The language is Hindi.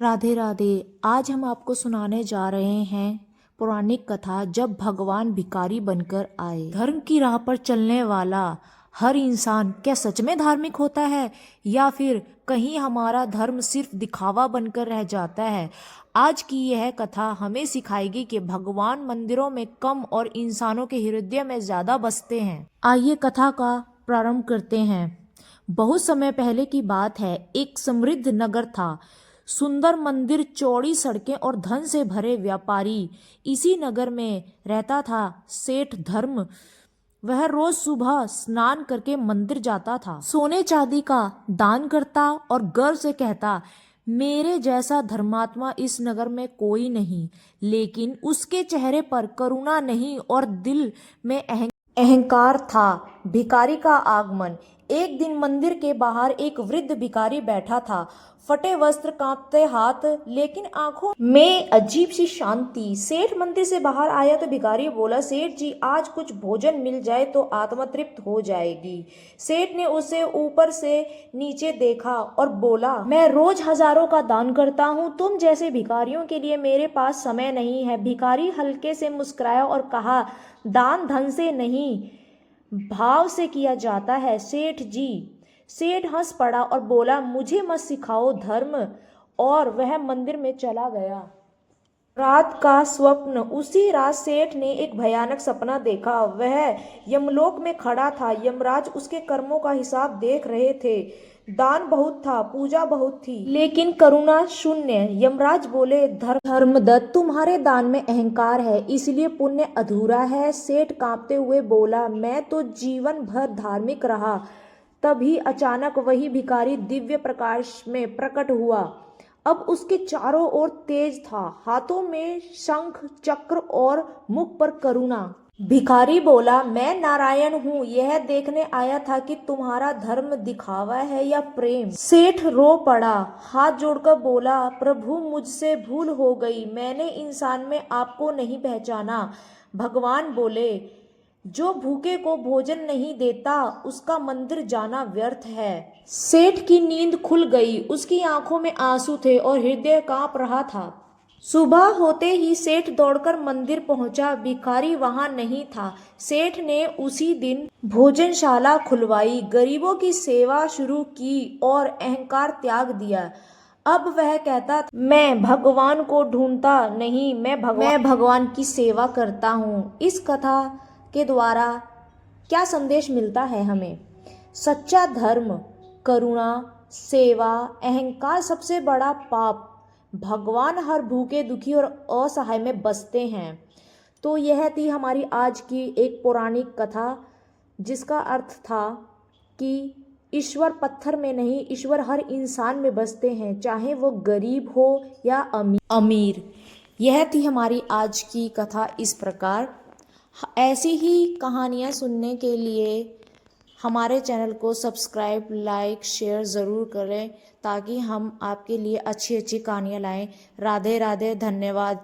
राधे राधे। आज हम आपको सुनाने जा रहे हैं पौराणिक कथा जब भगवान भिखारी बनकर आए। धर्म की राह पर चलने वाला हर इंसान क्या सच में धार्मिक होता है या फिर कहीं हमारा धर्म सिर्फ दिखावा बनकर रह जाता है। आज की यह कथा हमें सिखाएगी कि भगवान मंदिरों में कम और इंसानों के हृदय में ज्यादा बसते हैं। आइए कथा का प्रारंभ करते हैं। बहुत समय पहले की बात है। एक समृद्ध नगर था। सुंदर मंदिर, चौड़ी सड़कें और धन से भरे व्यापारी। इसी नगर में रहता था सेठ धर्म। वह रोज सुबह स्नान करके मंदिर जाता था, सोने चांदी का दान करता और गर्व से कहता, मेरे जैसा धर्मात्मा इस नगर में कोई नहीं। लेकिन उसके चेहरे पर करुणा नहीं और दिल में अहंकार था। भिखारी का आगमन। एक दिन मंदिर के बाहर एक वृद्ध भिखारी बैठा था। फटे वस्त्र, कांपते हाथ, लेकिन आंखों में अजीब सी शांति। सेठ मंदिर से बाहर आया तो भिखारी बोला, सेठ जी, आज कुछ भोजन मिल जाए तो आत्मा तृप्त हो जाएगी। सेठ ने उसे ऊपर से नीचे देखा और बोला, मैं रोज हजारों का दान करता हूँ, तुम जैसे भिखारियों के लिए मेरे पास समय नहीं है। भिखारी हल्के से मुस्कुराया और कहा, दान धन से नहीं, भाव से किया जाता है सेठ जी। सेठ हंस पड़ा और बोला, मुझे मत सिखाओ धर्म, और वह मंदिर में चला गया। रात का स्वप्न। उसी रात सेठ ने एक भयानक सपना देखा। वह यमलोक में खड़ा था। यमराज उसके कर्मों का हिसाब देख रहे थे। दान बहुत था, पूजा बहुत थी, लेकिन करुणा शून्य। यमराज बोले, धर्मदत्त, तुम्हारे दान में अहंकार है, इसलिए पुण्य अधूरा है। सेठ कांपते हुए बोला, मैं तो जीवन भर धार्मिक रहा। तभी अचानक वही भिखारी दिव्य प्रकाश में प्रकट हुआ। अब उसके चारों ओर तेज था, हाथों में शंख चक्र और मुख पर करुणा। भिखारी बोला, मैं नारायण हूँ, यह देखने आया था कि तुम्हारा धर्म दिखावा है या प्रेम। सेठ रो पड़ा, हाथ जोड़कर बोला, प्रभु, मुझसे भूल हो गई, मैंने इंसान में आपको नहीं पहचाना। भगवान बोले, जो भूखे को भोजन नहीं देता उसका मंदिर जाना व्यर्थ है। सेठ की नींद खुल गई। उसकी आंखों में आंसू थे और हृदय कांप रहा था। सुबह होते ही सेठ दौड़कर मंदिर पहुंचा। भिखारी वहां नहीं था। सेठ ने उसी दिन भोजनशाला खुलवाई, गरीबों की सेवा शुरू की और अहंकार त्याग दिया। अब वह कहता था, मैं भगवान को ढूंढता नहीं, मैं भगवान की सेवा करता हूँ। इस कथा के द्वारा क्या संदेश मिलता है हमें? सच्चा धर्म, करुणा, सेवा, अहंकार सबसे बड़ा पाप। भगवान हर भूखे, दुखी और असहाय में बसते हैं। तो यह थी हमारी आज की एक पौराणिक कथा, जिसका अर्थ था कि ईश्वर पत्थर में नहीं, ईश्वर हर इंसान में बसते हैं, चाहे वो गरीब हो या अमीर। यह थी हमारी आज की कथा। इस प्रकार ऐसी ही कहानियाँ सुनने के लिए हमारे चैनल को सब्सक्राइब, लाइक, शेयर ज़रूर करें, ताकि हम आपके लिए अच्छी अच्छी कहानियाँ लाएं। राधे राधे, धन्यवाद।